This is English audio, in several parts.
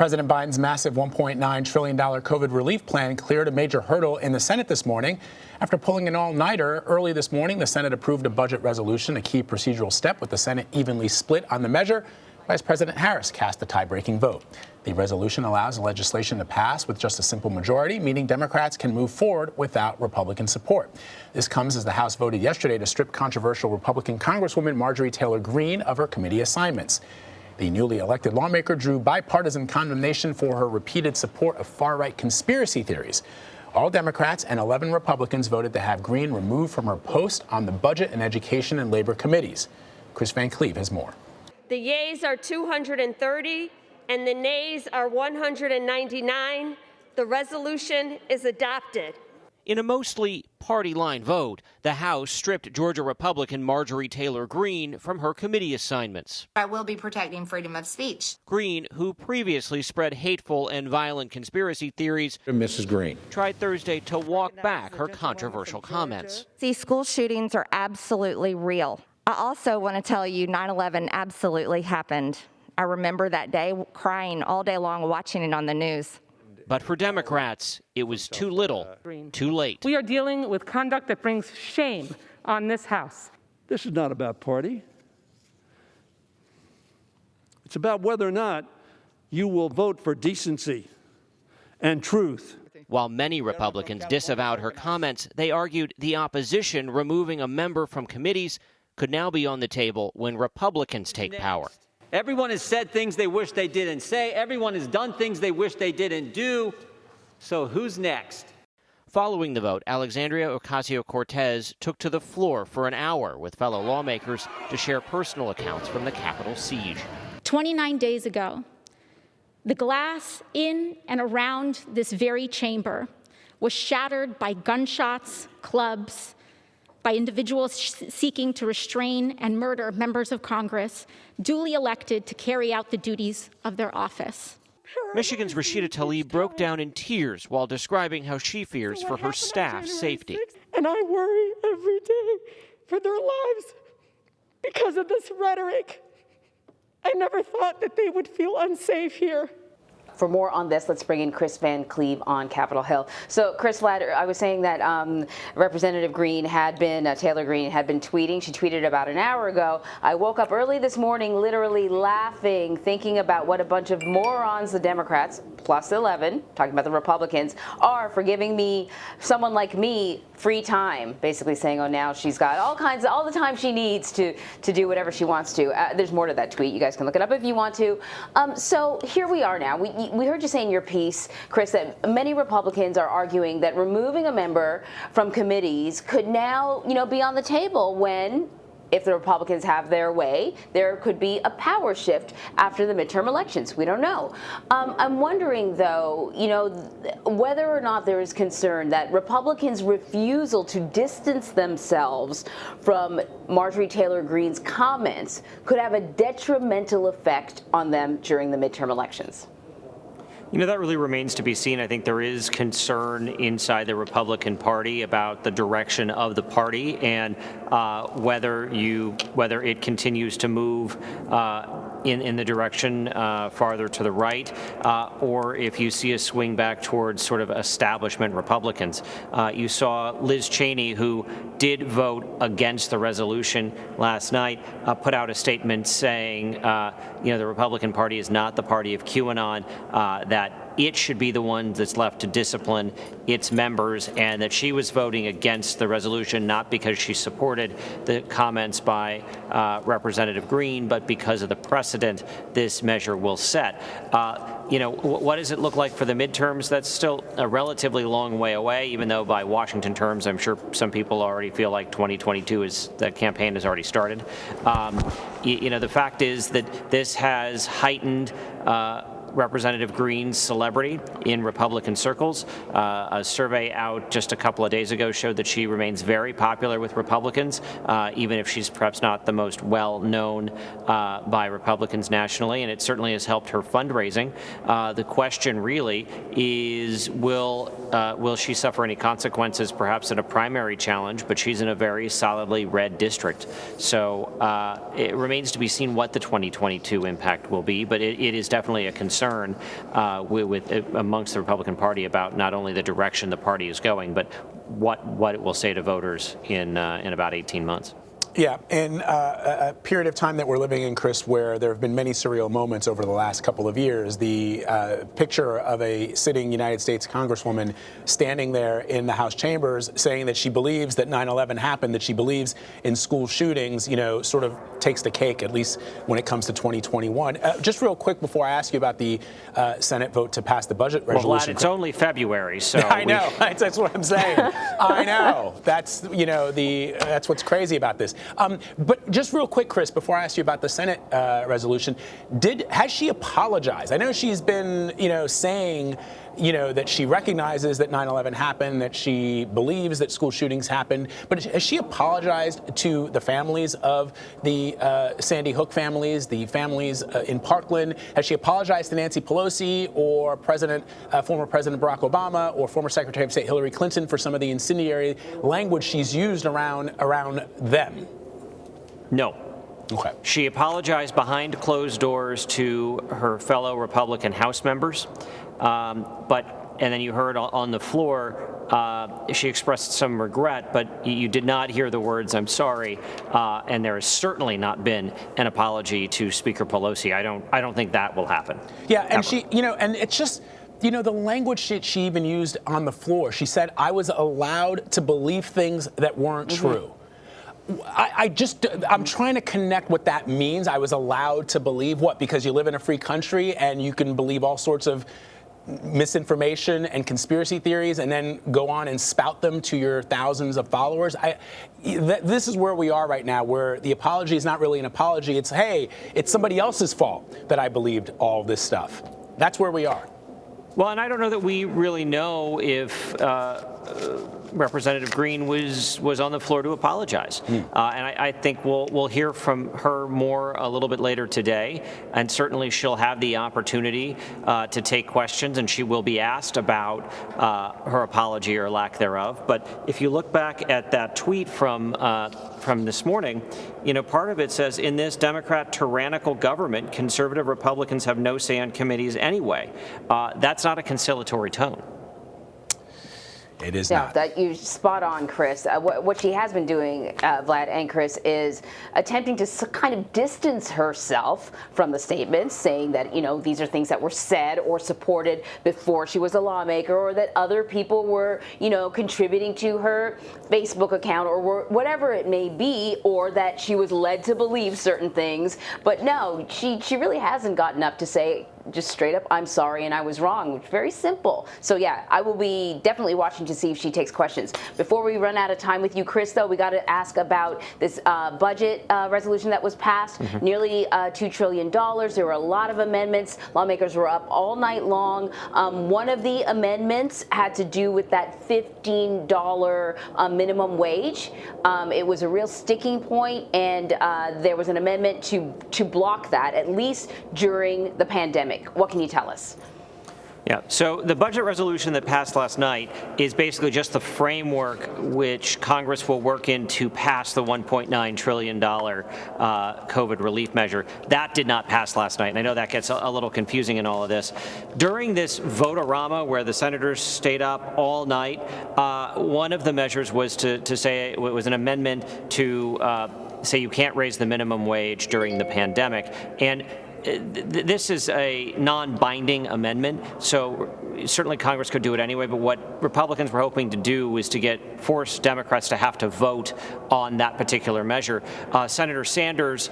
President Biden's massive $1.9 trillion COVID relief plan cleared a major hurdle in the Senate this morning. After pulling an all-nighter early this morning, the Senate approved a budget resolution, a key procedural step with the Senate evenly split on the measure. Vice President Harris cast the tie-breaking vote. The resolution allows the legislation to pass with just a simple majority, meaning Democrats can move forward without Republican support. This comes as the House voted yesterday to strip controversial Republican Congresswoman Marjorie Taylor Greene of her committee assignments. The newly elected lawmaker drew bipartisan condemnation for her repeated support of far-right conspiracy theories. All Democrats and 11 Republicans voted to have Greene removed from her post on the Budget and Education and Labor committees. Kris Van Cleave has more. The yeas are 230 and the nays are 199. The resolution is adopted. In a mostly party-line vote, the House stripped Georgia Republican Marjorie Taylor Greene from her committee assignments. I will be protecting freedom of speech. Greene, who previously spread hateful and violent conspiracy theories, Mrs. Greene tried Thursday to walk back her controversial comments. These school shootings are absolutely real. I also want to tell you 9/11 absolutely happened. I remember that day crying all day long watching it on the news. But for Democrats, it was too little, too late. We are dealing with conduct that brings shame on this House. This is not about party. It's about whether or not you will vote for decency and truth. While many Republicans disavowed her comments, they argued the opposition removing a member from committees could now be on the table when Republicans take power. Everyone has said things they wish they didn't say. Everyone has done things they wish they didn't do. So who's next? Following the vote, Alexandria Ocasio-Cortez took to the floor for an hour with fellow lawmakers to share personal accounts from the Capitol siege. 29 days ago, the glass in and around this very chamber was shattered by gunshots, clubs, by individuals seeking to restrain and murder members of Congress duly elected to carry out the duties of their office. Michigan's RASHIDA TLAIB broke down in tears while describing how she fears for her staff's safety. And I worry every day for their lives because of this rhetoric. I never thought that they would feel unsafe here. For more on this, let's bring in Kris Van Cleave on Capitol Hill. So, Kris, I was saying that Representative Greene Taylor Greene had been tweeting. She tweeted about an hour ago. I woke up early this morning literally laughing, thinking about what a bunch of morons the Democrats, plus 11, talking about the Republicans, are for giving me, someone like me, free time. Basically saying, oh, now she's got all the time she needs to do whatever she wants to. There's more to that tweet. You guys can look it up if you want to. So here we are now. We heard you say in your piece, Kris, that many Republicans are arguing that removing a member from committees could now, be on the table when, if the Republicans have their way, there could be a power shift after the midterm elections. We don't know. I'm wondering, though, whether or not there is concern that Republicans' refusal to distance themselves from Marjorie Taylor Greene's comments could have a detrimental effect on them during the midterm elections. That really remains to be seen. I think there is concern inside the Republican Party about the direction of the party and whether it continues to move in the direction farther to the right, or if you see a swing back towards sort of establishment Republicans. You saw Liz Cheney, who did vote against the resolution last night, put out a statement saying, the Republican Party is not the party of QAnon, that it should be the one that's left to discipline its members, and that she was voting against the resolution not because she supported the comments by Representative Greene, but because of the precedent this measure will set. What does it look like for the midterms? That's still a relatively long way away, even though by Washington terms, I'm sure some people already feel like 2022 the campaign has already started. The fact is that this has heightened Representative Greene's celebrity in Republican circles. A survey out just a couple of days ago showed that she remains very popular with Republicans, even if she's perhaps not the most well-known by Republicans nationally, and it certainly has helped her fundraising. The question really is, will she suffer any consequences perhaps in a primary challenge, but she's in a very solidly red district. So it remains to be seen what the 2022 impact will be, but it is definitely a concern concern amongst the Republican Party about not only the direction the party is going, but what it will say to voters in about 18 months. Yeah, in a period of time that we're living in, Kris, where there have been many surreal moments over the last couple of years, the picture of a sitting United States Congresswoman standing there in the House chambers saying that she believes that 9/11 happened, that she believes in school shootings, sort of takes the cake, at least when it comes to 2021. Just real quick before I ask you about the Senate vote to pass the budget resolution. Well, Vlad, it's only February, so I know. That's what I'm saying. I know. That's that's what's crazy about this. But just real quick, Kris, before I ask you about the Senate resolution, has she apologized? I know she's been, saying, that she recognizes that 9/11 happened, that she believes that school shootings happened, but has she apologized to the families of the Sandy Hook families, the families in Parkland? Has she apologized to Nancy Pelosi or former President Barack Obama or former Secretary of State Hillary Clinton for some of the incendiary language she's used around them? No. Okay. She apologized behind closed doors to her fellow Republican House members, and then you heard on the floor she expressed some regret, but you did not hear the words "I'm sorry," and there has certainly not been an apology to Speaker Pelosi. I don't think that will happen. Yeah, and ever. And it's just. The language she even used on the floor. She said, "I was allowed to believe things that weren't true." I'm trying to connect what that means. I was allowed to believe what? Because you live in a free country and you can believe all sorts of misinformation and conspiracy theories and then go on and spout them to your thousands of followers. This is where we are right now, where the apology is not really an apology. It's, hey, it's somebody else's fault that I believed all this stuff. That's where we are. Well, and I don't know that we really know if Representative Greene was on the floor to apologize. And I think we'll hear from her more a little bit later today, and certainly she'll have the opportunity to take questions, and she will be asked about her apology or lack thereof. But if you look back at that tweet from this morning, part of it says, in this Democrat tyrannical government, conservative Republicans have no say on committees anyway. That's not a conciliatory tone. It is not. That you're spot on, Kris. What she has been doing, Vlad and Kris, is attempting to kind of distance herself from the statements, saying that, these are things that were said or supported before she was a lawmaker, or that other people were, contributing to her Facebook account or whatever it may be, or that she was led to believe certain things. But no, she really hasn't gotten up to say, just straight up, I'm sorry and I was wrong, which is very simple. So yeah, I will be definitely watching to see if she takes questions. Before we run out of time with you, Kris, though, we got to ask about this budget resolution that was passed, nearly $2 trillion. There were a lot of amendments. Lawmakers were up all night long. One of the amendments had to do with that $15 minimum wage. It was a real sticking point, and there was an amendment to block that, at least during the pandemic. What can you tell us? Yeah, so the budget resolution that passed last night is basically just the framework which Congress will work in to pass the $1.9 trillion COVID relief measure. That did not pass last night, and I know that gets a little confusing in all of this. During this vote-a-rama, where the senators stayed up all night, one of the measures was to say it was an amendment to say you can't raise the minimum wage during the pandemic. And this is a non-binding amendment, so certainly Congress could do it anyway, but what Republicans were hoping to do was to force Democrats to have to vote on that particular measure. Senator Sanders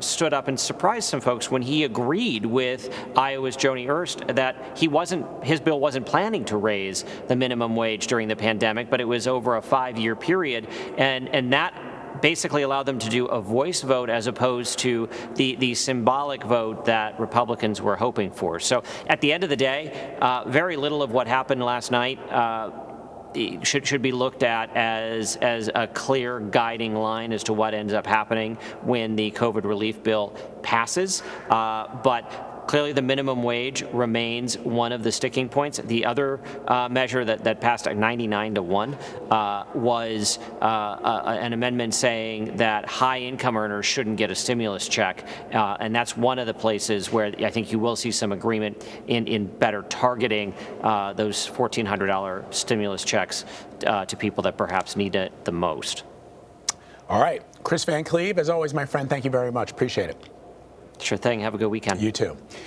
stood up and surprised some folks when he agreed with Iowa's Joni Ernst that his bill wasn't planning to raise the minimum wage during the pandemic, but it was over a 5-year period, and that basically allowed them to do a voice vote as opposed to the symbolic vote that Republicans were hoping for. So at the end of the day, very little of what happened last night should be looked at as a clear guiding line as to what ends up happening when the COVID relief bill passes. But Clearly, the minimum wage remains one of the sticking points. The other measure that passed at 99-1 was an amendment saying that high-income earners shouldn't get a stimulus check, and that's one of the places where I think you will see some agreement in better targeting those $1,400 stimulus checks to people that perhaps need it the most. All right. Kris Van Cleave, as always, my friend, thank you very much. Appreciate it. Sure thing. Have a good weekend. You too.